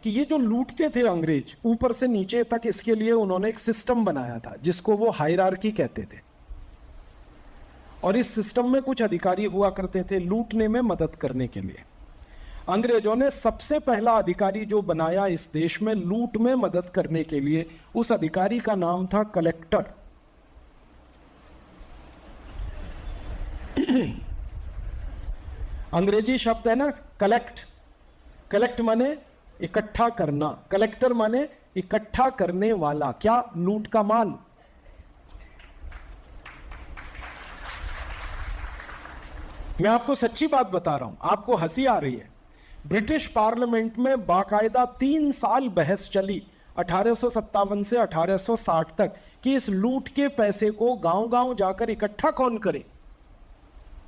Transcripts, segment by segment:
कि ये जो लूटते थे अंग्रेज ऊपर से नीचे तक, इसके लिए उन्होंने एक सिस्टम बनाया था जिसको वो हायरार्की कहते थे। और इस सिस्टम में कुछ अधिकारी हुआ करते थे लूटने में मदद करने के लिए। अंग्रेजों ने सबसे पहला अधिकारी जो बनाया इस देश में लूट में मदद करने के लिए, उस अधिकारी का नाम था कलेक्टर। अंग्रेजी शब्द है ना कलेक्ट। कलेक्ट माने इकट्ठा करना, कलेक्टर माने इकट्ठा करने वाला। क्या? लूट का माल। मैं आपको सच्ची बात बता रहा हूं, आपको हंसी आ रही है। ब्रिटिश पार्लियामेंट में बाकायदा 3 साल बहस चली 1857 से 1860 तक कि इस लूट के पैसे को गांव गांव जाकर इकट्ठा कौन करे।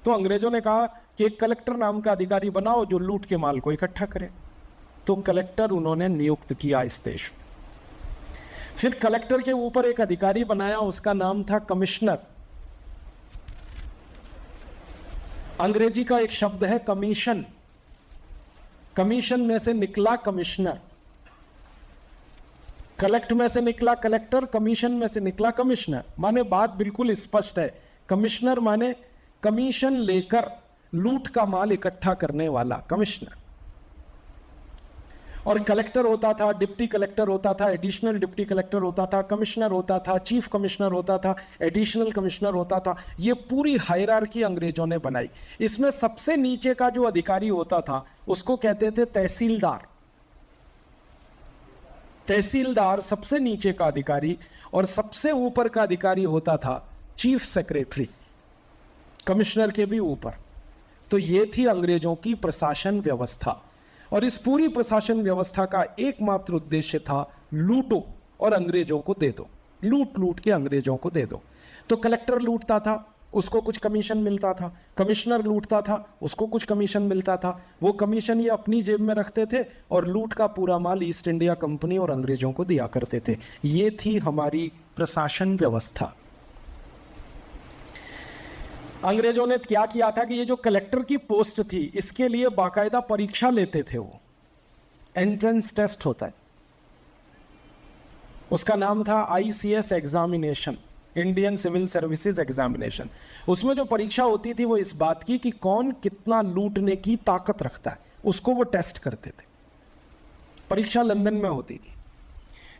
तो अंग्रेजों ने कहा कि एक कलेक्टर नाम का अधिकारी बनाओ जो लूट के माल को इकट्ठा करे। तो कलेक्टर उन्होंने नियुक्त किया इस देश में। फिर कलेक्टर के ऊपर एक अधिकारी बनाया, उसका नाम था कमिश्नर। अंग्रेजी का एक शब्द है कमीशन। कमीशन में से निकला कमिश्नर। कलेक्ट में से निकला कलेक्टर, कमीशन में से निकला कमिश्नर। माने बात बिल्कुल स्पष्ट है। कमिश्नर माने कमीशन लेकर लूट का माल इकट्ठा करने वाला कमिश्नर। और कलेक्टर होता था, डिप्टी कलेक्टर होता था, एडिशनल डिप्टी कलेक्टर होता था, कमिश्नर होता था, चीफ कमिश्नर होता था, एडिशनल कमिश्नर होता था। ये पूरी हायरार्की अंग्रेजों ने बनाई। इसमें सबसे नीचे का जो अधिकारी होता था उसको कहते थे तहसीलदार। तहसीलदार सबसे नीचे का अधिकारी, और सबसे ऊपर का अधिकारी होता था चीफ सेक्रेटरी, कमिश्नर के भी ऊपर। तो ये थी अंग्रेजों की प्रशासन व्यवस्था। और इस पूरी प्रशासन व्यवस्था का एकमात्र उद्देश्य था लूटो और अंग्रेजों को दे दो, लूट लूट के अंग्रेजों को दे दो। तो कलेक्टर लूटता था, उसको कुछ कमीशन मिलता था। कमिश्नर लूटता था, उसको कुछ कमीशन मिलता था। वो कमीशन ये अपनी जेब में रखते थे और लूट का पूरा माल ईस्ट इंडिया कंपनी और अंग्रेजों को दिया करते थे। ये थी हमारी प्रशासन व्यवस्था। अंग्रेजों ने क्या किया था कि ये जो कलेक्टर की पोस्ट थी इसके लिए बाकायदा परीक्षा लेते थे। वो एंट्रेंस टेस्ट होता है, उसका नाम था ICS examination, Indian civil services examination. उसमें जो परीक्षा होती थी वो इस बात की कि कौन कितना लूटने की ताकत रखता है, उसको वो टेस्ट करते थे। परीक्षा लंदन में होती थी।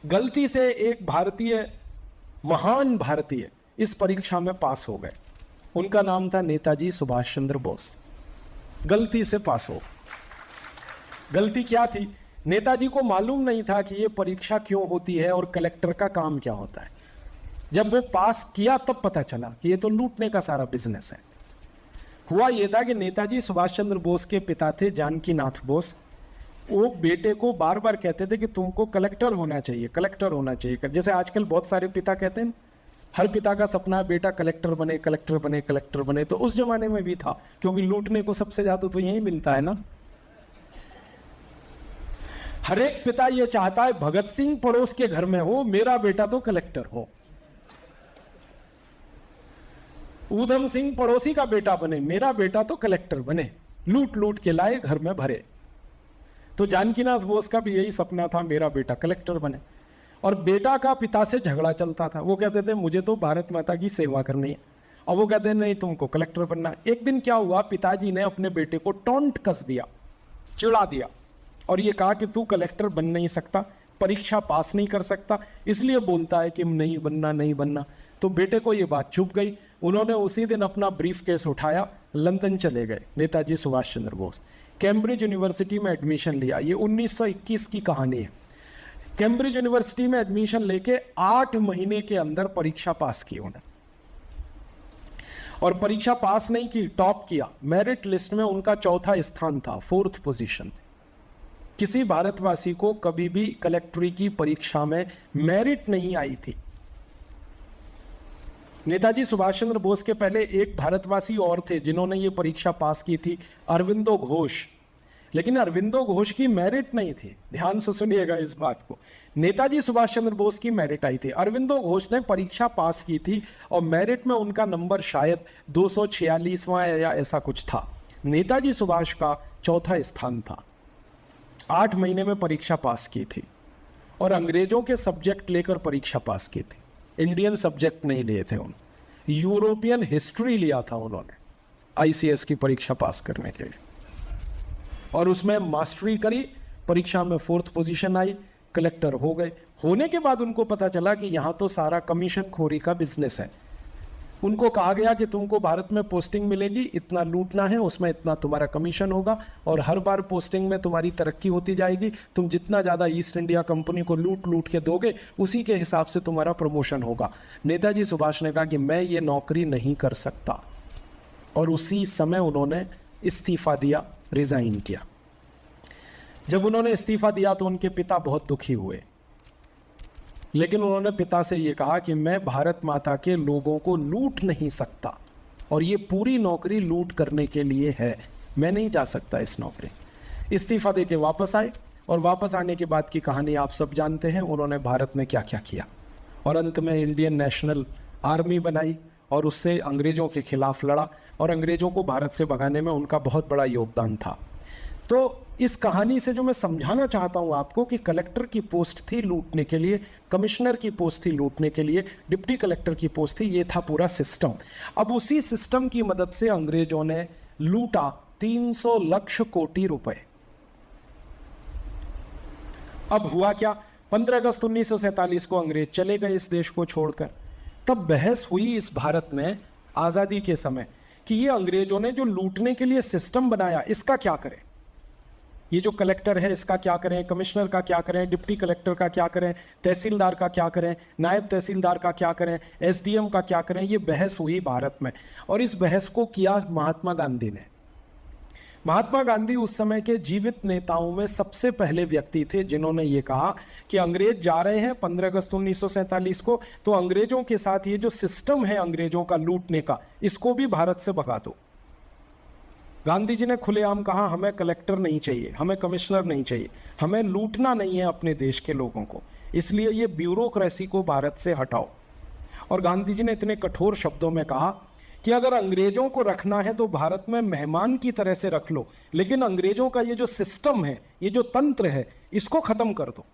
गलती से एक भारतीय, महान भारतीय इस परीक्षा में पास हो गए। उनका नाम था नेताजी सुभाष चंद्र बोस। गलती से पास हो। गलती क्या थी? नेताजी को मालूम नहीं था कि ये परीक्षा क्यों होती है और कलेक्टर का काम क्या होता है। जब वो पास किया तब पता चला कि ये तो लूटने का सारा बिजनेस है। हुआ ये था कि नेताजी सुभाष चंद्र बोस के पिता थे जानकी नाथ बोस। वो बेटे को बार बार कहते थे कि तुमको कलेक्टर होना चाहिए, कलेक्टर होना चाहिए। जैसे आजकल बहुत सारे पिता कहते हैं, हर पिता का सपना है बेटा कलेक्टर बने, कलेक्टर बने, कलेक्टर बने। तो उस जमाने में भी था, क्योंकि लूटने को सबसे ज्यादा तो यही मिलता है ना। हर एक पिता ये चाहता है भगत सिंह पड़ोस के घर में हो, मेरा बेटा तो कलेक्टर हो। ऊधम सिंह पड़ोसी का बेटा बने, मेरा बेटा तो कलेक्टर बने। लूट लूट के लाए, घर में भरे। तो जानकीनाथ बोस का भी यही सपना था, मेरा बेटा कलेक्टर बने। और बेटा का पिता से झगड़ा चलता था। वो कहते थे मुझे तो भारत माता की सेवा करनी है, और वो कहते नहीं तुमको कलेक्टर बनना। एक दिन क्या हुआ, पिताजी ने अपने बेटे को टॉन्ट कस दिया, चिढ़ा दिया, और ये कहा कि तू कलेक्टर बन नहीं सकता, परीक्षा पास नहीं कर सकता, इसलिए बोलता है कि नहीं बनना, नहीं बनना। तो बेटे को ये बात चुभ गई। उन्होंने उसी दिन अपना ब्रीफ केस उठाया, लंदन चले गए नेताजी सुभाष चंद्र बोस। कैम्ब्रिज यूनिवर्सिटी में एडमिशन लिया। ये 1921 की कहानी है। कैम्ब्रिज यूनिवर्सिटी में एडमिशन लेके 8 महीने के अंदर परीक्षा पास की उन्होंने। और परीक्षा पास नहीं की, टॉप किया। मेरिट लिस्ट में उनका 4था स्थान था, 4th पोजीशन। किसी भारतवासी को कभी भी कलेक्टरी की परीक्षा में मेरिट नहीं आई थी। नेताजी सुभाष चंद्र बोस के पहले एक भारतवासी और थे जिन्होंने ये परीक्षा पास की थी, अरविंदो घोष। लेकिन अरविंदो घोष की मेरिट नहीं थी। ध्यान से सुनिएगा इस बात को। नेताजी सुभाष चंद्र बोस की मेरिट आई थी, अरविंदो घोष ने परीक्षा पास की थी और मेरिट में उनका नंबर शायद 246वां या ऐसा कुछ था। नेताजी सुभाष का 4था स्थान था। 8 महीने में परीक्षा पास की थी और अंग्रेजों के सब्जेक्ट लेकर परीक्षा पास की थी। इंडियन सब्जेक्ट नहीं लिए थे उन्होंने, यूरोपियन हिस्ट्री लिया था उन्होंने आईसीएस की परीक्षा पास करने के लिए, और उसमें मास्टरी करी, परीक्षा में 4th पोजीशन आई, कलेक्टर हो गए। होने के बाद उनको पता चला कि यहाँ तो सारा कमीशन खोरी का बिजनेस है। उनको कहा गया कि तुमको भारत में पोस्टिंग मिलेगी, इतना लूटना है, उसमें इतना तुम्हारा कमीशन होगा, और हर बार पोस्टिंग में तुम्हारी तरक्की होती जाएगी। तुम जितना ज़्यादा ईस्ट इंडिया कंपनी को लूट लूट के दोगे, उसी के हिसाब से तुम्हारा प्रमोशन होगा। नेताजी सुभाष ने कहा कि मैं ये नौकरी नहीं कर सकता, और उसी समय उन्होंने इस्तीफा दिया, रिजाइन किया। जब उन्होंने इस्तीफा दिया तो उनके पिता बहुत दुखी हुए, लेकिन उन्होंने पिता से ये कहा कि मैं भारत माता के लोगों को लूट नहीं सकता, और ये पूरी नौकरी लूट करने के लिए है, मैं नहीं जा सकता इस नौकरी। इस्तीफा दे के वापस आए, और वापस आने के बाद की कहानी आप सब जानते हैं, उन्होंने भारत में क्या क्या किया, और अंत में इंडियन नेशनल आर्मी बनाई और उससे अंग्रेजों के खिलाफ लड़ा, और अंग्रेजों को भारत से भगाने में उनका बहुत बड़ा योगदान था। तो इस कहानी से जो मैं समझाना चाहता हूं आपको कि कलेक्टर की पोस्ट थी लूटने के लिए, कमिश्नर की पोस्ट थी लूटने के लिए, डिप्टी कलेक्टर की पोस्ट थी, ये था पूरा सिस्टम। अब उसी सिस्टम की मदद से अंग्रेजों ने लूटा 300 लाख कोटी रुपए। अब हुआ क्या, 15 अगस्त 1947 को अंग्रेज चले गए इस देश को छोड़कर। तब बहस हुई इस भारत में आजादी के समय कि ये अंग्रेजों ने जो लूटने के लिए सिस्टम बनाया, इसका क्या करें। ये जो कलेक्टर है इसका क्या करें, कमिश्नर का क्या करें, डिप्टी कलेक्टर का क्या करें, तहसीलदार का क्या करें, नायब तहसीलदार का क्या करें, एसडीएम का क्या करें। ये बहस हुई भारत में, और इस बहस को किया महात्मा गांधी ने। महात्मा गांधी उस समय के जीवित नेताओं में सबसे पहले व्यक्ति थे जिन्होंने ये कहा कि अंग्रेज जा रहे हैं 15 अगस्त 1947 को, तो अंग्रेजों के साथ ये जो सिस्टम है अंग्रेजों का लूटने का, इसको भी भारत से भगा दो। गांधी जी ने खुलेआम कहा हमें कलेक्टर नहीं चाहिए, हमें कमिश्नर नहीं चाहिए, हमें लूटना नहीं है अपने देश के लोगों को, इसलिए ये ब्यूरोक्रेसी को भारत से हटाओ। और गांधी जी ने इतने कठोर शब्दों में कहा कि अगर अंग्रेजों को रखना है तो भारत में मेहमान की तरह से रख लो, लेकिन अंग्रेजों का ये जो सिस्टम है, ये जो तंत्र है, इसको खत्म कर दो।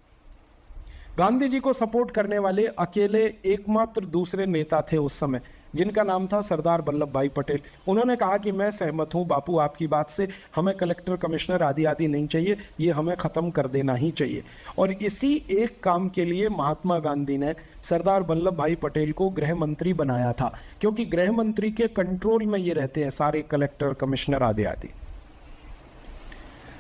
गांधी जी को सपोर्ट करने वाले अकेले एकमात्र दूसरे नेता थे उस समय, जिनका नाम था सरदार वल्लभ भाई पटेल। उन्होंने कहा कि मैं सहमत हूं बापू आपकी बात से, हमें कलेक्टर कमिश्नर आदि आदि नहीं चाहिए, ये हमें खत्म कर देना ही चाहिए। और इसी एक काम के लिए महात्मा गांधी ने सरदार वल्लभ भाई पटेल को गृह मंत्री बनाया था, क्योंकि गृह मंत्री के कंट्रोल में ये रहते हैं सारे कलेक्टर कमिश्नर आदि आदि।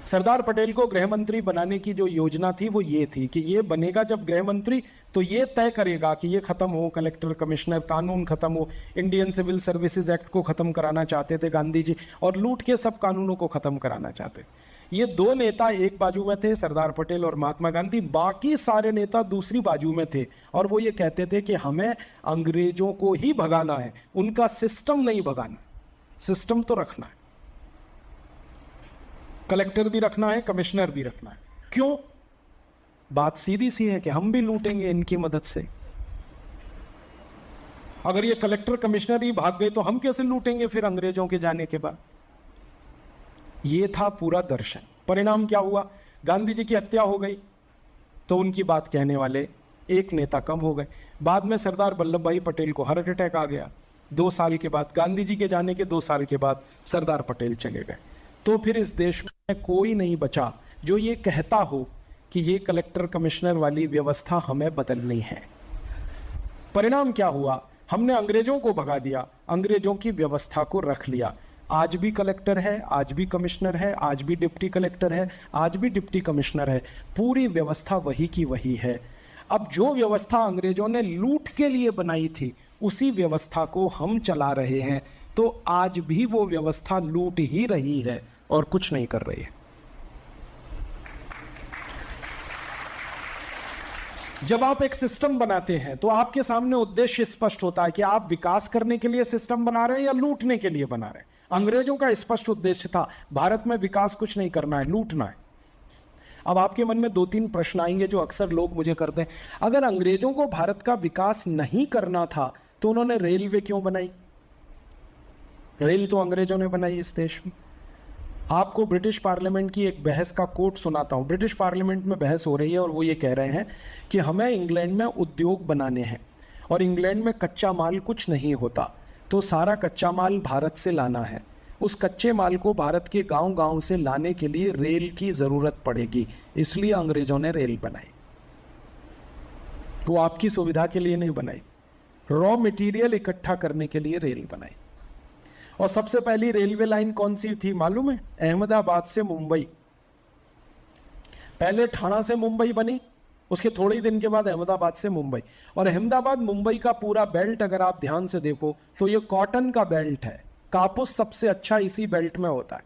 सरदार पटेल को गृह मंत्री बनाने की जो योजना थी वो ये थी कि ये बनेगा जब गृह मंत्री, तो ये तय करेगा कि ये खत्म हो, कलेक्टर कमिश्नर कानून खत्म हो। इंडियन सिविल सर्विसेज एक्ट को खत्म कराना चाहते थे गांधी जी, और लूट के सब कानूनों को खत्म कराना चाहते। ये दो नेता एक बाजू में थे, सरदार पटेल और महात्मा गांधी, बाकी सारे नेता दूसरी बाजू में थे, और वो ये कहते थे कि हमें अंग्रेजों को ही भगाना है, उनका सिस्टम नहीं भगाना, सिस्टम तो रखना है, कलेक्टर भी रखना है, कमिश्नर भी रखना है। क्यों? बात सीधी सी है कि हम भी लूटेंगे इनकी मदद से। अगर ये कलेक्टर कमिश्नर ही भाग गए तो हम कैसे लूटेंगे फिर अंग्रेजों के जाने के बाद। ये था पूरा दर्शन। परिणाम क्या हुआ, गांधी जी की हत्या हो गई, तो उनकी बात कहने वाले एक नेता कम हो गए। बाद में सरदार वल्लभ भाई पटेल को हार्ट अटैक आ गया 2 साल के बाद, गांधी जी के जाने के 2 साल के बाद सरदार पटेल चले गए। तो फिर इस देश में कोई नहीं बचा जो ये कहता हो कि ये कलेक्टर कमिश्नर वाली व्यवस्था हमें बदलनी है। परिणाम क्या हुआ, हमने अंग्रेजों को भगा दिया, अंग्रेजों की व्यवस्था को रख लिया। आज भी कलेक्टर है, आज भी कमिश्नर है, आज भी डिप्टी कलेक्टर है, आज भी डिप्टी कमिश्नर है, पूरी व्यवस्था वही की वही है। अब जो व्यवस्था अंग्रेजों ने लूट के लिए बनाई थी, उसी व्यवस्था को हम चला रहे हैं, तो आज भी वो व्यवस्था लूट ही रही है और कुछ नहीं कर रही है। जब आप एक सिस्टम बनाते हैं तो आपके सामने उद्देश्य स्पष्ट होता है कि आप विकास करने के लिए सिस्टम बना रहे हैं या लूटने के लिए बना रहे हैं। अंग्रेजों का स्पष्ट उद्देश्य था, भारत में विकास कुछ नहीं करना है, लूटना है। अब आपके मन में 2-3 प्रश्न आएंगे जो अक्सर लोग मुझे करते हैं। अगर अंग्रेजों को भारत का विकास नहीं करना था तो उन्होंने रेलवे क्यों बनाई? रेल तो अंग्रेजों ने बनाई इस देश में। आपको ब्रिटिश पार्लियामेंट की एक बहस का कोट सुनाता हूँ। ब्रिटिश पार्लियामेंट में बहस हो रही है और वो ये कह रहे हैं कि हमें इंग्लैंड में उद्योग बनाने हैं और इंग्लैंड में कच्चा माल कुछ नहीं होता, तो सारा कच्चा माल भारत से लाना है। उस कच्चे माल को भारत के गांव-गांव से लाने के लिए रेल की ज़रूरत पड़ेगी, इसलिए अंग्रेज़ों ने रेल बनाई। वो आपकी सुविधा के लिए नहीं बनाई, रॉ मटेरियल इकट्ठा करने के लिए रेल बनाई। और सबसे पहली रेलवे लाइन कौन सी थी मालूम है? अहमदाबाद से मुंबई। पहले ठाणा से मुंबई बनी, उसके थोड़े ही दिन के बाद अहमदाबाद से मुंबई। और अहमदाबाद मुंबई का पूरा बेल्ट अगर आप ध्यान से देखो तो ये कॉटन का बेल्ट है। कापूस सबसे अच्छा इसी बेल्ट में होता है।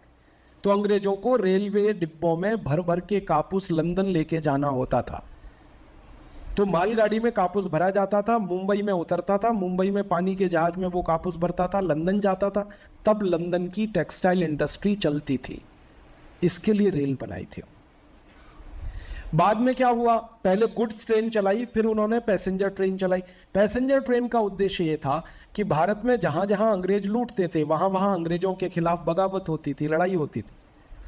तो अंग्रेजों को रेलवे डिब्बों में भर भर के कापूस लंदन लेके जाना होता था। तो मालगाड़ी में कापूस भरा जाता था, मुंबई में उतरता था, मुंबई में पानी के जहाज में वो कापूस भरता था, लंदन जाता था। तब लंदन की टेक्सटाइल इंडस्ट्री चलती थी, इसके लिए रेल बनाई थी। बाद में क्या हुआ? पहले गुड्स ट्रेन चलाई, फिर उन्होंने पैसेंजर ट्रेन चलाई। पैसेंजर ट्रेन का उद्देश्य ये था कि भारत में जहां जहां अंग्रेज लूटते थे वहां वहां अंग्रेजों के खिलाफ बगावत होती थी, लड़ाई होती थी,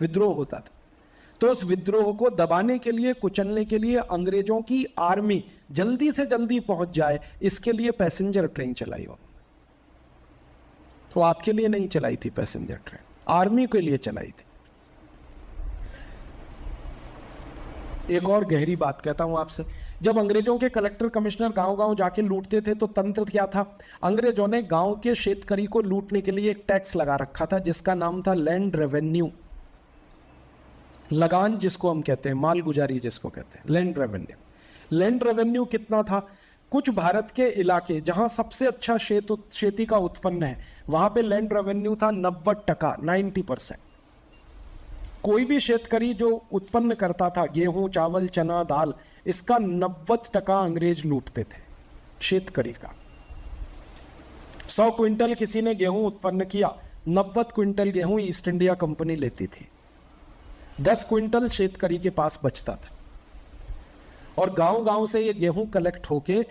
विद्रोह होता था। तो उस विद्रोह को दबाने के लिए, कुचलने के लिए अंग्रेजों की आर्मी जल्दी से जल्दी पहुंच जाए, इसके लिए पैसेंजर ट्रेन चलाई हो। तो आपके लिए नहीं चलाई थी पैसेंजर ट्रेन, आर्मी के लिए चलाई थी। एक और गहरी बात कहता हूं आपसे, जब अंग्रेजों के कलेक्टर कमिश्नर गांव-गांव जाके लूटते थे तो तंत्र क्या था? अंग्रेजों ने गांव के शेतकरी को लूटने के लिए एक टैक्स लगा रखा था जिसका नाम था लैंड रेवेन्यू। लगान जिसको हम कहते हैं, मालगुजारी जिसको कहते हैं, लैंड रेवेन्यू। लैंड रेवेन्यू कितना था? कुछ भारत के इलाके जहां सबसे अच्छा खेती का उत्पन्न है वहां पे लैंड रेवेन्यू था 90%, 90%। कोई भी शेतकरी जो उत्पन्न करता था, गेहूं, चावल, चना, दाल, इसका 90% अंग्रेज लूटते थे शेतकरी का। 100 क्विंटल किसी ने गेहूं उत्पन्न किया, 90 क्विंटल गेहूं ईस्ट इंडिया कंपनी लेती थी, 10 क्विंटल शेतकरी के पास बचता था। और गांव-गांव से ये गेहूं कलेक्ट होके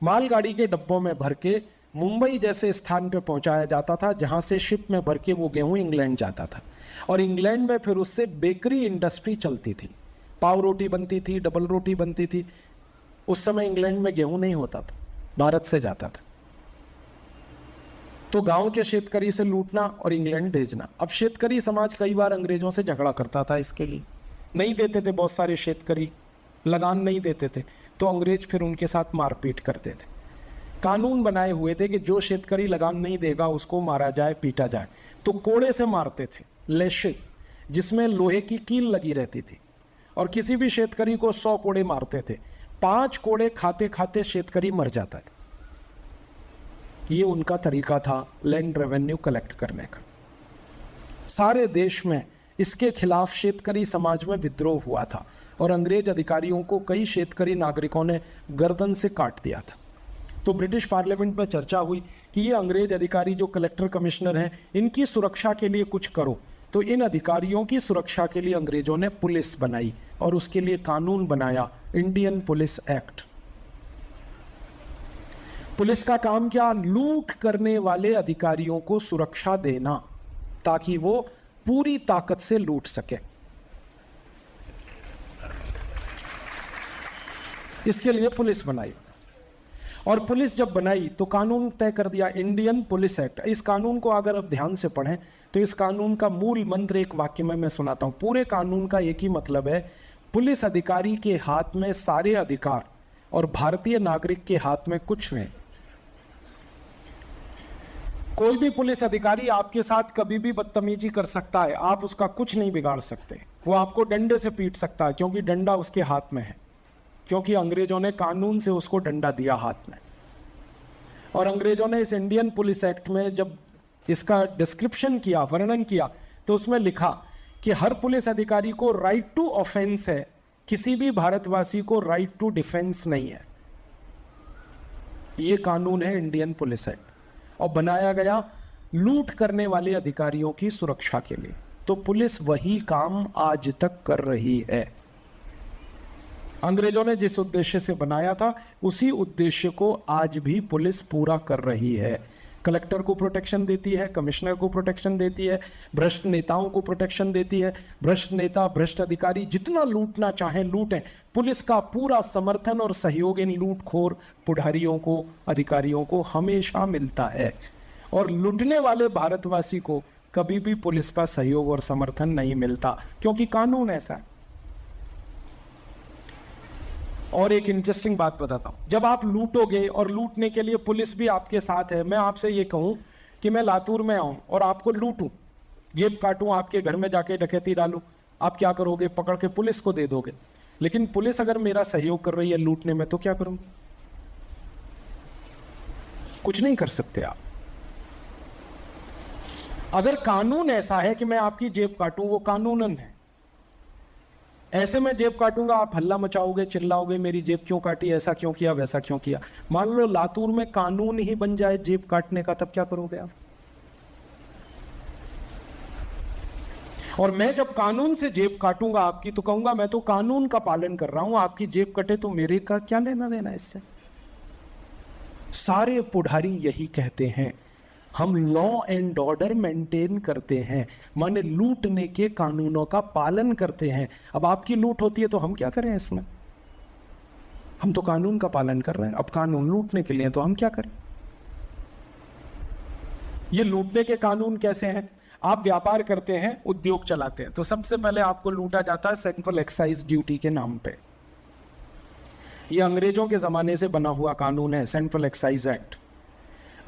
मालगाड़ी के डब्बों में भर के मुंबई जैसे स्थान पे पहुंचाया जाता था, जहां से शिप में भर के वो गेहूं इंग्लैंड जाता था। और इंग्लैंड में फिर उससे बेकरी इंडस्ट्री चलती थी, पाव रोटी बनती थी, डबल रोटी बनती थी। उस समय इंग्लैंड में गेहूं नहीं होता था, भारत से जाता था। तो गांव के शेतकरी से लूटना और इंग्लैंड भेजना। अब शेतकरी समाज कई बार अंग्रेजों से झगड़ा करता था, इसके लिए नहीं देते थे, बहुत सारे शेतकरी लगान नहीं देते थे, तो अंग्रेज फिर उनके साथ मारपीट करते थे। कानून बनाए हुए थे कि जो शेतकरी लगान नहीं देगा उसको मारा जाए, पीटा जाए। तो कोड़े से मारते थे, लेशेस, जिसमें लोहे की कील लगी रहती थी, और किसी भी शेतकरी को 100 कोड़े मारते थे। 5 कोड़े खाते खाते शेतकरी मर जाता है। ये उनका तरीका था लैंड रेवेन्यू कलेक्ट करने का। सारे देश में इसके खिलाफ शेतकरी समाज में विद्रोह हुआ था और अंग्रेज अधिकारियों को कई शेतकरी नागरिकों ने गर्दन से काट दिया था। तो ब्रिटिश पार्लियामेंट में चर्चा हुई कि ये अंग्रेज अधिकारी जो कलेक्टर कमिश्नर हैं, इनकी सुरक्षा के लिए कुछ करो। तो इन अधिकारियों की सुरक्षा के लिए अंग्रेजों ने पुलिस बनाई और उसके लिए कानून बनाया, इंडियन पुलिस एक्ट। पुलिस का काम क्या? लूट करने वाले अधिकारियों को सुरक्षा देना ताकि वो पूरी ताकत से लूट सके। इसके लिए पुलिस बनाई। और पुलिस जब बनाई तो कानून तय कर दिया, इंडियन पुलिस एक्ट। इस कानून को अगर आप ध्यान से पढ़ें तो इस कानून का मूल मंत्र एक वाक्य में मैं सुनाता हूं। पूरे कानून का एक ही मतलब है, पुलिस अधिकारी के हाथ में सारे अधिकार और भारतीय नागरिक के हाथ में कुछ नहीं। कोई भी पुलिस अधिकारी आपके साथ कभी भी बदतमीजी कर सकता है, आप उसका कुछ नहीं बिगाड़ सकते। वो आपको डंडे से पीट सकता है क्योंकि डंडा उसके हाथ में है, क्योंकि अंग्रेजों ने कानून से उसको डंडा दिया हाथ में। और अंग्रेजों ने इस इंडियन पुलिस एक्ट में जब इसका डिस्क्रिप्शन किया, वर्णन किया, तो उसमें लिखा कि हर पुलिस अधिकारी को राइट टू ऑफेंस है, किसी भी भारतवासी को राइट टू डिफेंस नहीं है। ये कानून है इंडियन पुलिस एक्ट, और बनाया गया लूट करने वाले अधिकारियों की सुरक्षा के लिए। तो पुलिस वही काम आज तक कर रही है। अंग्रेजों ने जिस उद्देश्य से बनाया था उसी उद्देश्य को आज भी पुलिस पूरा कर रही है। कलेक्टर को प्रोटेक्शन देती है, कमिश्नर को प्रोटेक्शन देती है, भ्रष्ट नेताओं को प्रोटेक्शन देती है। भ्रष्ट नेता, भ्रष्ट अधिकारी जितना लूटना चाहें लूटें, पुलिस का पूरा समर्थन और सहयोग इन लूटखोर पुढ़ारियों को, अधिकारियों को हमेशा मिलता है। और लूटने वाले भारतवासी को कभी भी पुलिस का सहयोग और समर्थन नहीं मिलता, क्योंकि कानून ऐसा है। और एक इंटरेस्टिंग बात बताता हूं, जब आप लूटोगे और लूटने के लिए पुलिस भी आपके साथ है, मैं आपसे ये कहूं कि मैं लातूर में आऊं और आपको लूटूं, जेब काटूं, आपके घर में जाके डकैती डालूं, आप क्या करोगे? पकड़ के पुलिस को दे दोगे। लेकिन पुलिस अगर मेरा सहयोग कर रही है लूटने में, तो क्या करूंगा? कुछ नहीं कर सकते आप। अगर कानून ऐसा है कि मैं आपकी जेब काटूं, वो कानूनन है। ऐसे में जेब काटूंगा, आप हल्ला मचाओगे, चिल्लाओगे, मेरी जेब क्यों काटी, ऐसा क्यों किया, वैसा क्यों किया। मान लो लातूर में कानून ही बन जाए जेब काटने का, तब क्या करोगे आप? और मैं जब कानून से जेब काटूंगा आपकी, तो कहूंगा मैं तो कानून का पालन कर रहा हूं, आपकी जेब कटे तो मेरे का क्या लेना देना इससे। सारे पुढ़ारी यही कहते हैं, हम लॉ एंड ऑर्डर मेंटेन करते हैं, माने लूटने के कानूनों का पालन करते हैं। अब आपकी लूट होती है तो हम क्या करें इसमें? हम तो कानून का पालन कर रहे हैं, अब कानून लूटने के लिए तो हम क्या करें? ये लूटने के कानून कैसे हैं? आप व्यापार करते हैं, उद्योग चलाते हैं, तो सबसे पहले आपको लूटा जाता है सेंट्रल एक्साइज ड्यूटी के नाम पे। ये अंग्रेजों के जमाने से बना हुआ कानून है, सेंट्रल एक्साइज एक्ट।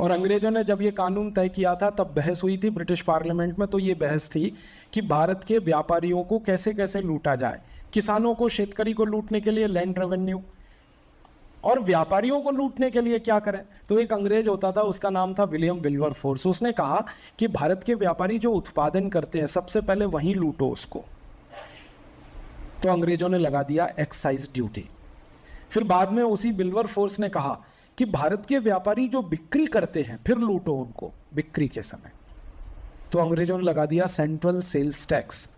और अंग्रेजों ने जब ये कानून तय किया था, तब बहस हुई थी ब्रिटिश पार्लियामेंट में। तो ये बहस थी कि भारत के व्यापारियों को कैसे कैसे लूटा जाए। किसानों को, शेतकरी को लूटने के लिए लैंड रेवेन्यू, और व्यापारियों को लूटने के लिए क्या करें। तो एक अंग्रेज होता था, उसका नाम था विलियम विल्बरफोर्स। उसने कहा कि भारत के व्यापारी जो उत्पादन करते हैं, सबसे पहले वहीं लूटो उसको। तो अंग्रेजों ने लगा दिया एक्साइज ड्यूटी। फिर बाद में उसी विल्बरफोर्स ने कहा कि भारत के व्यापारी जो बिक्री करते हैं, फिर लूटो उनको बिक्री के समय। तो अंग्रेजों ने लगा दिया सेंट्रल सेल्स टैक्स।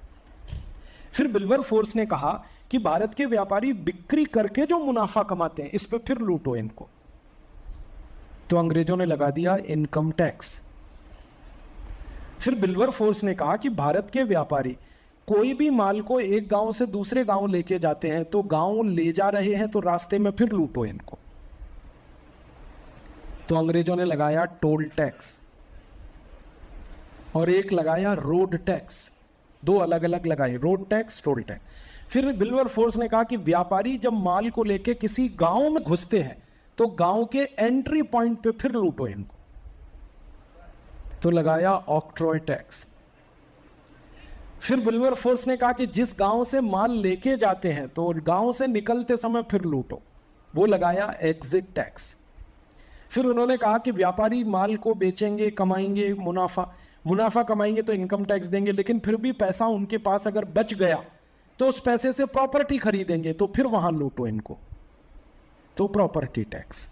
फिर विल्बरफोर्स ने कहा कि भारत के व्यापारी बिक्री करके जो मुनाफा कमाते हैं, इस पे फिर लूटो इनको। तो अंग्रेजों ने लगा दिया इनकम टैक्स। फिर विल्बरफोर्स ने कहा कि भारत के व्यापारी कोई भी माल को एक गांव से दूसरे गांव लेके जाते हैं, तो गांव ले जा रहे हैं तो रास्ते में फिर लूटो इनको। तो अंग्रेजों ने लगाया टोल टैक्स और एक लगाया रोड टैक्स। दो अलग अलग लगाए, रोड टैक्स, टोल टैक्स। फिर विल्बरफोर्स ने कहा कि व्यापारी जब माल को लेके किसी गांव में घुसते हैं, तो गांव के एंट्री पॉइंट पे फिर लूटो इनको। तो लगाया ऑक्ट्रॉय टैक्स। फिर विल्बरफोर्स ने कहा कि जिस गांव से माल लेके जाते हैं, तो गांव से निकलते समय फिर लूटो, वो लगाया एग्जिट टैक्स। फिर उन्होंने कहा कि व्यापारी माल को बेचेंगे, कमाएंगे मुनाफा कमाएंगे तो इनकम टैक्स देंगे, लेकिन फिर भी पैसा उनके पास अगर बच गया तो उस पैसे से प्रॉपर्टी खरीदेंगे, तो फिर वहां लूटो इनको, तो प्रॉपर्टी टैक्स।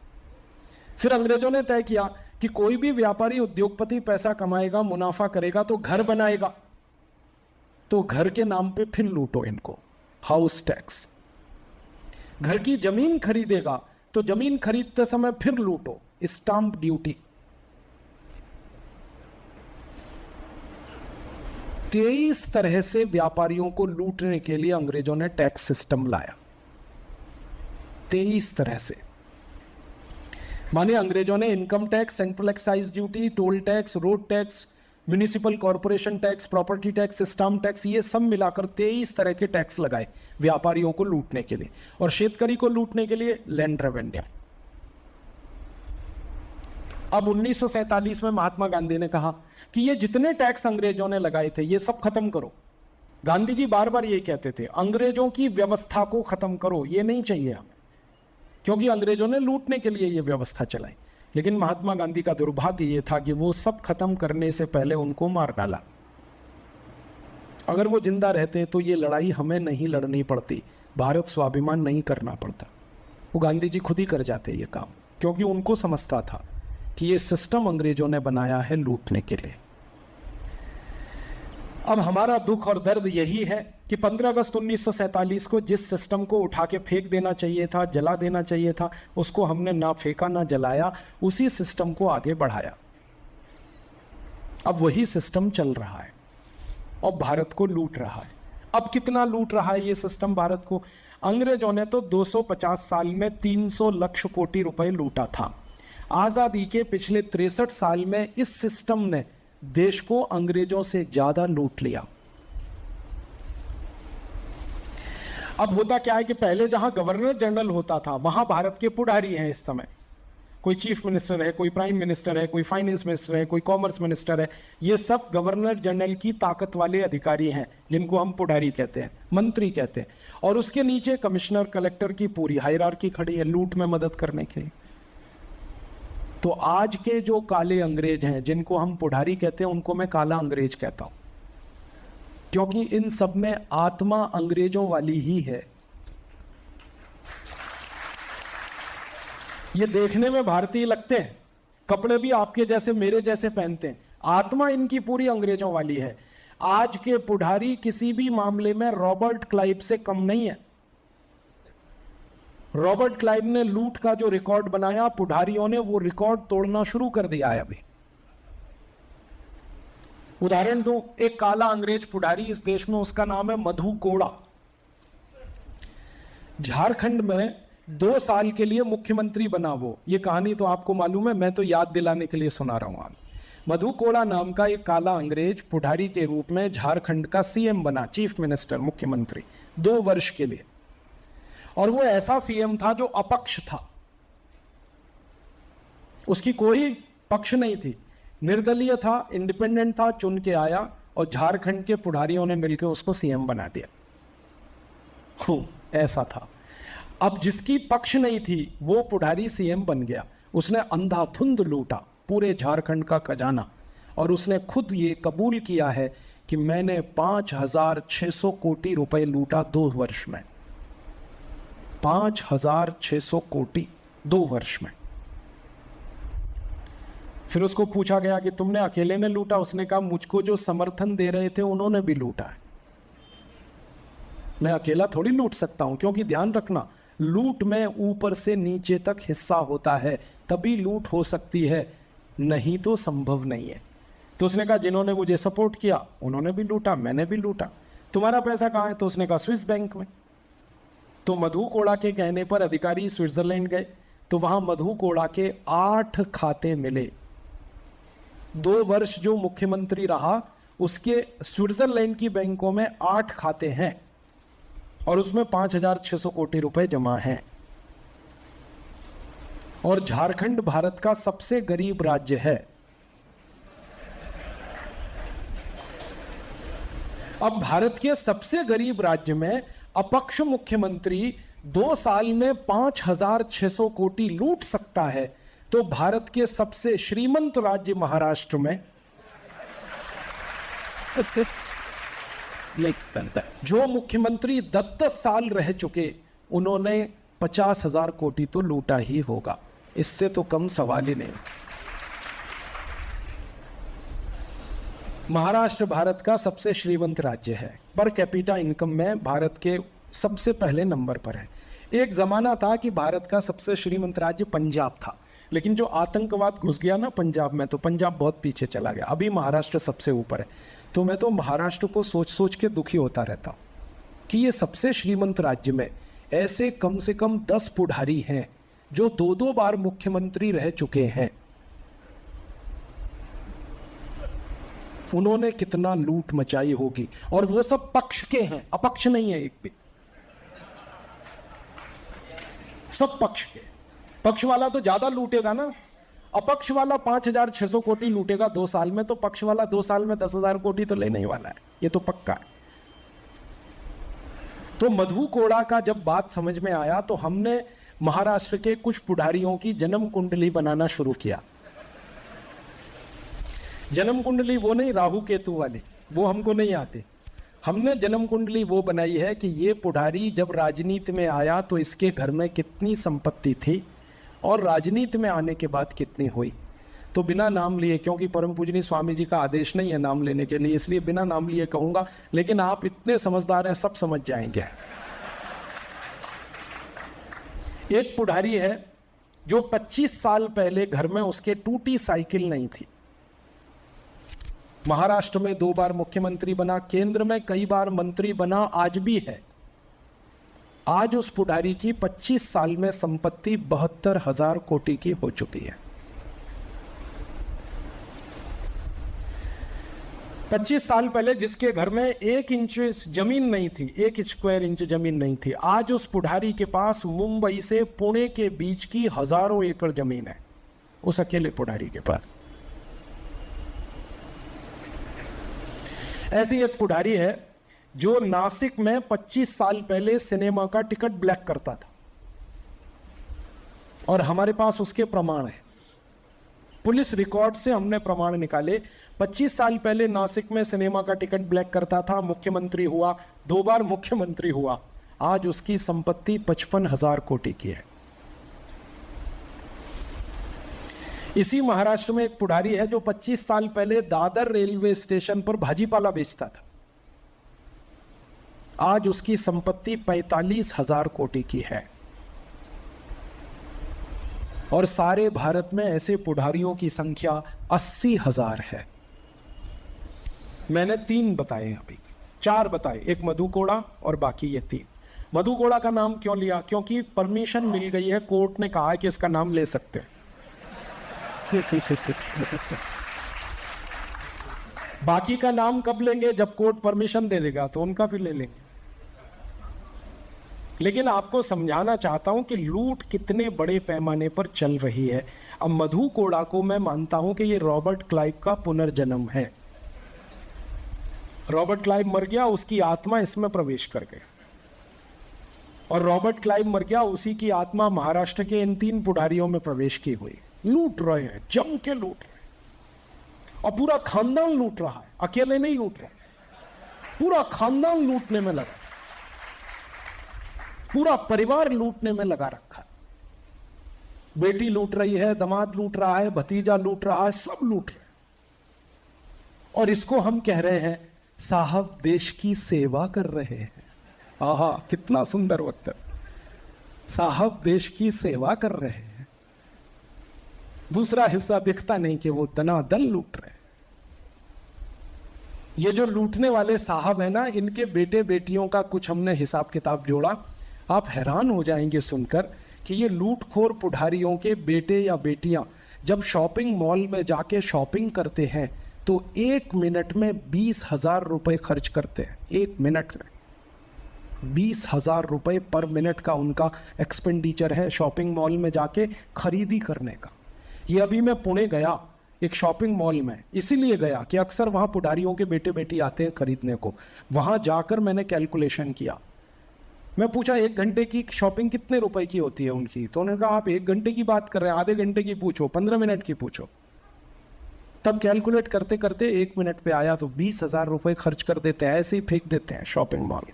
फिर अंग्रेजों ने तय किया कि कोई भी व्यापारी, उद्योगपति पैसा कमाएगा, मुनाफा करेगा तो घर बनाएगा, तो घर के नाम पे फिर लूटो इनको, हाउस टैक्स। घर की जमीन खरीदेगा तो जमीन खरीदते समय फिर लूटो, स्टाम्प ड्यूटी। 23 तरह से व्यापारियों को लूटने के लिए अंग्रेजों ने टैक्स सिस्टम लाया, 23 तरह से। माने अंग्रेजों ने income tax, central excise duty, toll tax, road tax, municipal corporation tax, property tax, stamp tax, ये सब मिलाकर 23 तरह के टैक्स लगाए व्यापारियों को लूटने के लिए। और शेतकरी को लूटने के लिए लैंड रेवेन्यू। अब 1947 में महात्मा गांधी ने कहा कि ये जितने टैक्स अंग्रेजों ने लगाए थे, ये सब खत्म करो। गांधी जी बार बार ये कहते थे, अंग्रेजों की व्यवस्था को खत्म करो, ये नहीं चाहिए हमें, क्योंकि अंग्रेजों ने लूटने के लिए ये व्यवस्था चलाई। लेकिन महात्मा गांधी का दुर्भाग्य ये था कि वो सब खत्म करने से पहले उनको मार डाला। अगर वो जिंदा रहते तो ये लड़ाई हमें नहीं लड़नी पड़ती, भारत स्वाभिमान नहीं करना पड़ता। वो गांधी जी खुद ही कर जाते ये काम, क्योंकि उनको समझता था कि ये सिस्टम अंग्रेजों ने बनाया है लूटने के लिए। अब हमारा दुख और दर्द यही है कि 15 अगस्त 1947 को जिस सिस्टम को उठा के फेंक देना चाहिए था, जला देना चाहिए था, उसको हमने ना फेंका ना जलाया, उसी सिस्टम को आगे बढ़ाया। अब वही सिस्टम चल रहा है और भारत को लूट रहा है। अब कितना लूट रहा है ये सिस्टम भारत को? अंग्रेजों ने तो 250 साल में 300 लाख कोटि रुपए लूटा था। आजादी के पिछले 63 साल में इस सिस्टम ने देश को अंग्रेजों से ज्यादा लूट लिया। अब होता क्या है कि पहले जहां गवर्नर जनरल होता था वहां भारत के पुढ़ारी हैं। इस समय कोई चीफ मिनिस्टर है, कोई प्राइम मिनिस्टर है, कोई फाइनेंस मिनिस्टर है, कोई कॉमर्स मिनिस्टर है। ये सब गवर्नर जनरल की ताकत वाले अधिकारी हैं जिनको हम पुढ़ारी कहते हैं, मंत्री कहते हैं। और उसके नीचे कमिश्नर, कलेक्टर की पूरी हायरार्की खड़ी है लूट में मदद करने के लिए। तो आज के जो काले अंग्रेज हैं जिनको हम पुढ़ारी कहते हैं, उनको मैं काला अंग्रेज कहता हूं, क्योंकि इन सब में आत्मा अंग्रेजों वाली ही है। ये देखने में भारतीय लगते हैं, कपड़े भी आपके जैसे मेरे जैसे पहनते हैं, आत्मा इनकी पूरी अंग्रेजों वाली है। आज के पुढ़ारी किसी भी मामले में रॉबर्ट क्लाइव से कम नहीं है। रॉबर्ट क्लाइव ने लूट का जो रिकॉर्ड बनाया, पुढ़ारियों ने वो रिकॉर्ड तोड़ना शुरू कर दिया है अभी। उदाहरण दूं, एक काला अंग्रेज पुढ़ारी इस देश में, उसका नाम है मधु कोड़ा। झारखंड में 2 साल के लिए मुख्यमंत्री बना वो। ये कहानी तो आपको मालूम है, मैं तो याद दिलाने के लिए सुना रहा हूं। मधु कोड़ा नाम का एक काला अंग्रेज पुढ़ारी के रूप में झारखंड का सीएम बना, चीफ मिनिस्टर, मुख्यमंत्री, 2 वर्ष के लिए। और वो ऐसा सीएम था जो अपक्ष था, उसकी कोई पक्ष नहीं थी, निर्दलीय था, इंडिपेंडेंट था, चुन के आया और झारखंड के पुढ़ारियों ने मिलकर उसको सीएम बना दिया। ऐसा था। अब जिसकी पक्ष नहीं थी वो पुढ़ारी सीएम बन गया। उसने अंधाधुंध लूटा पूरे झारखंड का खजाना, और उसने खुद ये कबूल किया है कि मैंने 5,600 कोटि रुपए लूटा 2 वर्ष में। 5,600 कोटि 2 वर्ष में। फिर उसको पूछा गया कि तुमने अकेले ने लूटा? उसने कहा मुझको जो समर्थन दे रहे थे उन्होंने भी लूटा है, मैं अकेला थोड़ी लूट सकता हूं। क्योंकि ध्यान रखना, लूट में ऊपर से नीचे तक हिस्सा होता है, तभी लूट हो सकती है, नहीं तो संभव नहीं है। तो उसने कहा जिन्होंने मुझे सपोर्ट किया उन्होंने भी लूटा, मैंने भी लूटा। तुम्हारा पैसा कहाँ है? तो उसने कहा स्विस बैंक में। तो मधु कोड़ा के कहने पर अधिकारी स्विट्जरलैंड गए, तो वहां मधु कोड़ा के 8 खाते मिले। 2 वर्ष जो मुख्यमंत्री रहा उसके स्विट्जरलैंड की बैंकों में 8 खाते हैं और उसमें 5,600 कोटि रुपए जमा हैं। और झारखंड भारत का सबसे गरीब राज्य है। अब भारत के सबसे गरीब राज्य में अपक्ष मुख्यमंत्री 2 साल में 5,600 कोटि लूट सकता है, तो भारत के सबसे श्रीमंत राज्य महाराष्ट्र में जो मुख्यमंत्री 10 साल रह चुके, उन्होंने 50,000 कोटि तो लूटा ही होगा। इससे तो कम सवाल ही नहीं। महाराष्ट्र भारत का सबसे श्रीमंत राज्य है, पर कैपिटा इनकम में भारत के सबसे पहले नंबर पर है। एक जमाना था कि भारत का सबसे श्रीमंत राज्य पंजाब था, लेकिन जो आतंकवाद घुस गया ना पंजाब में, तो पंजाब बहुत पीछे चला गया। अभी महाराष्ट्र सबसे ऊपर है। तो मैं तो महाराष्ट्र को सोच सोच के दुखी होता रहता हूं कि ये सबसे श्रीमंत राज्य में ऐसे कम से कम 10 पुढ़ारी हैं जो 2-2 बार मुख्यमंत्री रह चुके हैं। उन्होंने कितना लूट मचाई होगी, और वो सब पक्ष के हैं, अपक्ष नहीं है एक भी। सब पक्ष के। पक्ष वाला तो ज्यादा लूटेगा ना, अपक्ष वाला 5,600 कोटि लूटेगा 2 साल में, तो पक्ष वाला 2 साल में 10,000 कोटि तो लेने ही वाला है, ये तो पक्का है। तो मधु कोड़ा का जब बात समझ में आया तो हमने महाराष्ट्र के कुछ पुढ़ारियों की जन्म कुंडली बनाना शुरू किया। जन्म कुंडली वो नहीं राहु केतु वाली, वो हमको नहीं आती। हमने जन्म कुंडली वो बनाई है कि ये पुढ़ारी जब राजनीति में आया तो इसके घर में कितनी संपत्ति थी और राजनीति में आने के बाद कितनी हुई। तो बिना नाम लिए, क्योंकि परम पूजनीय स्वामी जी का आदेश नहीं है नाम लेने के लिए, इसलिए बिना नाम लिए कहूंगा, लेकिन आप इतने समझदार हैं, सब समझ जाएंगे। एक पुढ़ारी है जो 25 साल पहले घर में उसके टूटी साइकिल नहीं थी, महाराष्ट्र में 2 बार मुख्यमंत्री बना, केंद्र में कई बार मंत्री बना, आज भी है। आज उस पुढारी की 25 साल में संपत्ति 72,000 कोटि की हो चुकी है। 25 साल पहले जिसके घर में 1 इंच जमीन नहीं थी, 1 स्क्वायर इंच जमीन नहीं थी, आज उस पुढारी के पास मुंबई से पुणे के बीच की हजारों एकड़ जमीन है, उस अकेले पुढारी के पास। ऐसी एक पुढारी है जो नासिक में 25 साल पहले सिनेमा का टिकट ब्लैक करता था, और हमारे पास उसके प्रमाण है। पुलिस रिकॉर्ड से हमने प्रमाण निकाले। 25 साल पहले नासिक में सिनेमा का टिकट ब्लैक करता था, मुख्यमंत्री हुआ, 2 बार मुख्यमंत्री हुआ, आज उसकी संपत्ति 55,000 कोटि की है। इसी महाराष्ट्र में एक पुढारी है जो 25 साल पहले दादर रेलवे स्टेशन पर भाजीपाला बेचता था, आज उसकी संपत्ति 45,000 कोटि की है। और सारे भारत में ऐसे पुढारियों की संख्या 80,000 है। मैंने 3 बताए, अभी 4 बताए, एक मधु कोड़ा और बाकी ये 3। मधु कोड़ा का नाम क्यों लिया? क्योंकि परमिशन मिल गई है, कोर्ट ने कहा है कि इसका नाम ले सकते हैं। बाकी का नाम कब लेंगे? जब कोर्ट परमिशन दे देगा तो उनका भी ले लेंगे। लेकिन आपको समझाना चाहता हूं कि लूट कितने बड़े पैमाने पर चल रही है। अब मधु कोड़ा को मैं मानता हूं कि ये रॉबर्ट क्लाइव का पुनर्जन्म है। रॉबर्ट क्लाइव मर गया, उसकी आत्मा इसमें प्रवेश कर गई, और रॉबर्ट क्लाइव मर गया, उसी की आत्मा महाराष्ट्र के इन 3 पुढारियों में प्रवेश की हुई। लूट रहे हैं, जम के लूट रहे हैं, और पूरा खानदान लूट रहा है, अकेले नहीं लूट रहे, पूरा खानदान लूटने में लगा, पूरा परिवार लूटने में लगा रखा है। बेटी लूट रही है, दामाद लूट रहा है, भतीजा लूट रहा है, सब लूट रहे हैं। और इसको हम कह रहे हैं साहब देश की सेवा कर रहे हैं। आहा, कितना सुंदर वक्त है। साहब देश की सेवा कर रहे हैं। दूसरा हिस्सा दिखता नहीं कि वो दनादन लूट रहे हैं। ये जो लूटने वाले साहब है ना, इनके बेटे बेटियों का कुछ हमने हिसाब किताब जोड़ा। आप हैरान हो जाएंगे सुनकर कि ये लूटखोर पुढारियों के बेटे या बेटियां जब शॉपिंग मॉल में जाके शॉपिंग करते हैं तो 1 मिनट में 20,000 रुपए खर्च करते हैं। 1 मिनट में 20,000 रुपए पर मिनट का उनका एक्सपेंडिचर है शॉपिंग मॉल में जाके खरीदी करने का। ये अभी मैं पुणे गया एक शॉपिंग मॉल में, इसीलिए गया कि अक्सर वहाँ पुढारियों के बेटे बेटी आते हैं खरीदने को। वहाँ जाकर मैंने कैलकुलेशन किया, मैं पूछा 1 घंटे की शॉपिंग कितने रुपए की होती है उनकी? तो उन्होंने कहा आप 1 घंटे की बात कर रहे हैं, आधे घंटे की पूछो, 15 मिनट की पूछो। तब कैलकुलेट करते करते 1 मिनट पे आया तो 20,000 रुपए खर्च कर देते हैं, ऐसे ही फेंक देते हैं शॉपिंग मॉल।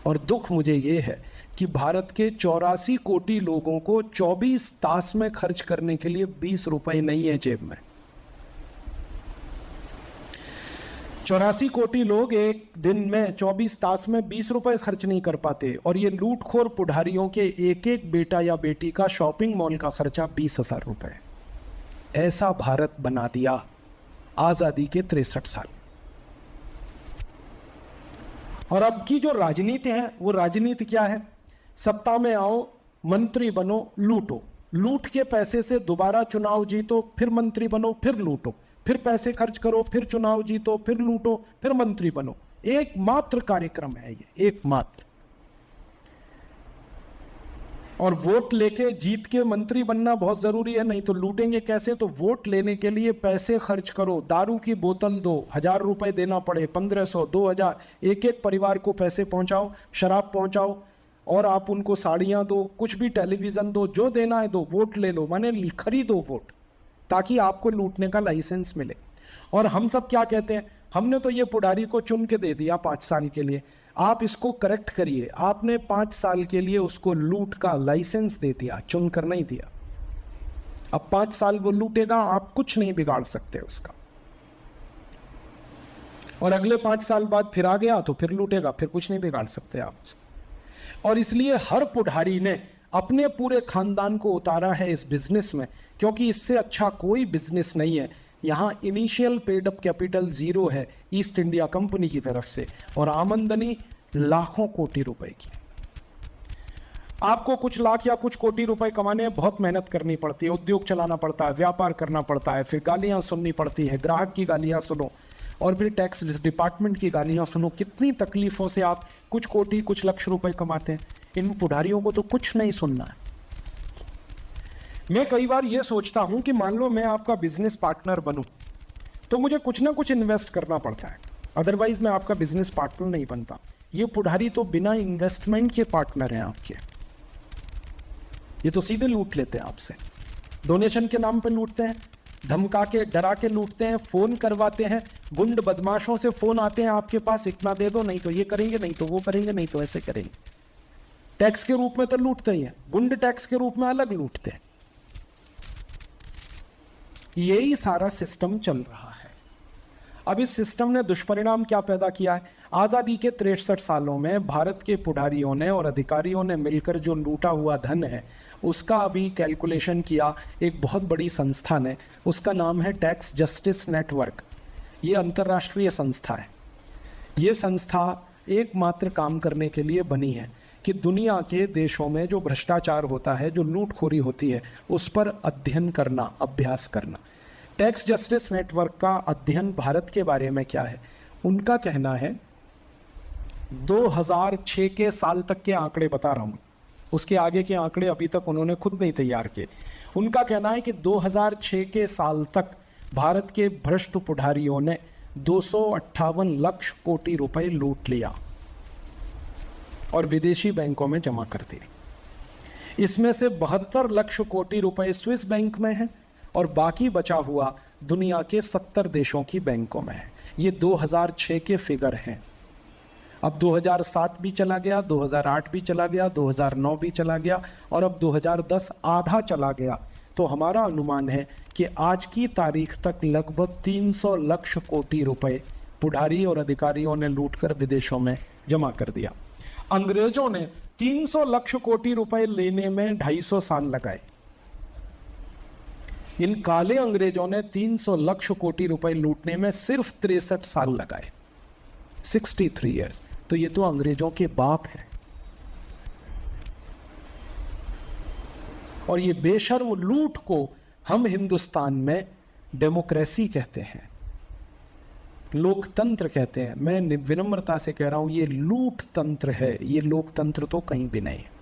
और दुख मुझे ये है कि भारत के 84 कोटि लोगों को 24 तास में खर्च करने के लिए 20 रुपए नहीं है जेब में। 84 कोटि लोग एक दिन में 24 तास में 20 रुपए खर्च नहीं कर पाते, और ये लूटखोर पुढारियों के एक एक बेटा या बेटी का शॉपिंग मॉल का खर्चा 20,000 रुपए। ऐसा भारत बना दिया आजादी के 63 साल। और अब की जो राजनीति है वो राजनीति क्या है? सत्ता में आओ, मंत्री बनो, लूटो, लूट के पैसे से दोबारा चुनाव जीतो, फिर मंत्री बनो, फिर लूटो, फिर पैसे खर्च करो, फिर चुनाव जीतो, फिर लूटो, फिर मंत्री बनो। एकमात्र कार्यक्रम है ये, एकमात्र। और वोट लेके जीत के मंत्री बनना बहुत जरूरी है, नहीं तो लूटेंगे कैसे? तो वोट लेने के लिए पैसे खर्च करो, दारू की बोतल दो, 1,000 रुपए देना पड़े, 1,500, 2,000, एक एक परिवार को पैसे पहुंचाओ, शराब पहुंचाओ, और आप उनको साड़ियां दो, कुछ भी टेलीविजन दो, जो देना है दो, वोट ले लो, माने खरीदो वोट, ताकि आपको लूटने का लाइसेंस मिले। और हम सब क्या कहते हैं? हमने तो ये पुढारी को चुन के दे दिया 5 साल के लिए, आप इसको करेक्ट करिए। आपने 5 साल के लिए उसको लूट का लाइसेंस दे दिया, चुन कर नहीं दिया। अब 5 साल वो लूटेगा, आप कुछ नहीं बिगाड़ सकते उसका। और अगले 5 साल बाद फिर आ गया तो फिर लूटेगा, फिर कुछ नहीं बिगाड़ सकते आप उसको। और इसलिए हर पुढारी ने अपने पूरे खानदान को उतारा है इस बिजनेस में, क्योंकि इससे अच्छा कोई बिजनेस नहीं है यहाँ इनिशियल पेड अप कैपिटल 0 है ईस्ट इंडिया कंपनी की तरफ से, और आमदनी लाखों कोटि रुपए की। आपको कुछ लाख या कुछ कोटि रुपए कमाने में बहुत मेहनत करनी पड़ती है, उद्योग चलाना पड़ता है, व्यापार करना पड़ता है, फिर गालियां सुननी पड़ती है, ग्राहक की गालियां सुनो, और फिर टैक्स डिपार्टमेंट की गालियां सुनो। कितनी तकलीफों से आप कुछ कोटि कुछ लक्ष रुपए कमाते हैं। इन पुढ़ारियों को तो कुछ नहीं सुनना है। मैं कई बार ये सोचता हूं कि मान लो मैं आपका बिजनेस पार्टनर बनूं, तो मुझे कुछ ना कुछ इन्वेस्ट करना पड़ता है, अदरवाइज मैं आपका बिजनेस पार्टनर नहीं बनता। ये पुढ़ारी तो बिना इन्वेस्टमेंट के पार्टनर हैं आपके। ये तो सीधे लूट लेते हैं आपसे, डोनेशन के नाम पे लूटते हैं, धमका के डरा के लूटते हैं, फोन करवाते हैं, गुंड बदमाशों से फोन आते हैं आपके पास, इतना दे दो, नहीं तो ये करेंगे, नहीं तो वो करेंगे, नहीं तो ऐसे करेंगे। टैक्स के रूप में तो लूटते ही हैं, गुंड टैक्स के रूप में अलग लूटते हैं। यही सारा सिस्टम चल रहा है। अब इस सिस्टम ने दुष्परिणाम क्या पैदा किया है? आजादी के 63 सालों में भारत के पुढ़ारियों ने और अधिकारियों ने मिलकर जो लूटा हुआ धन है, उसका अभी कैलकुलेशन किया एक बहुत बड़ी संस्था ने, उसका नाम है टैक्स जस्टिस नेटवर्क। ये अंतर्राष्ट्रीय संस्था है। ये संस्था एकमात्र काम करने के लिए बनी है कि दुनिया के देशों में जो भ्रष्टाचार होता है, जो लूटखोरी होती है, उस पर अध्ययन करना, अभ्यास करना। टैक्स जस्टिस नेटवर्क का अध्ययन भारत के बारे में क्या है? उनका कहना है, 2006 के साल तक के आंकड़े बता रहा हूं, उसके आगे के आंकड़े अभी तक उन्होंने खुद नहीं तैयार किए। उनका कहना है कि 2006 के साल तक भारत के भ्रष्ट पुढ़ारियों ने 258 लाख कोटि रुपए लूट लिया और विदेशी बैंकों में जमा कर दिए। इसमें से 72 लाख कोटि रुपए स्विस बैंक में है और बाकी बचा हुआ दुनिया के 70 देशों की बैंकों में है। ये 2006 के फिगर हैं। अब 2007 भी चला गया, 2008 भी चला गया, 2009 भी चला गया और अब 2010 आधा चला गया। तो हमारा अनुमान है कि आज की तारीख तक लगभग 300 लाख कोटि रुपए पुढ़ारी और अधिकारियों ने लूटकर विदेशों में जमा कर दिया। अंग्रेजों ने 300 लाख कोटि रुपए लेने में 250 साल लगाए। इन काले अंग्रेजों ने 300 लाख कोटि रुपए लूटने में सिर्फ 63 साल लगाए, 63 ईयर्स। तो ये तो अंग्रेजों के बाप है। और ये बेशर्म लूट को हम हिंदुस्तान में डेमोक्रेसी कहते हैं, लोकतंत्र कहते हैं। मैं विनम्रता से कह रहा हूं, ये लूट तंत्र है, ये लोकतंत्र तो कहीं भी नहीं है।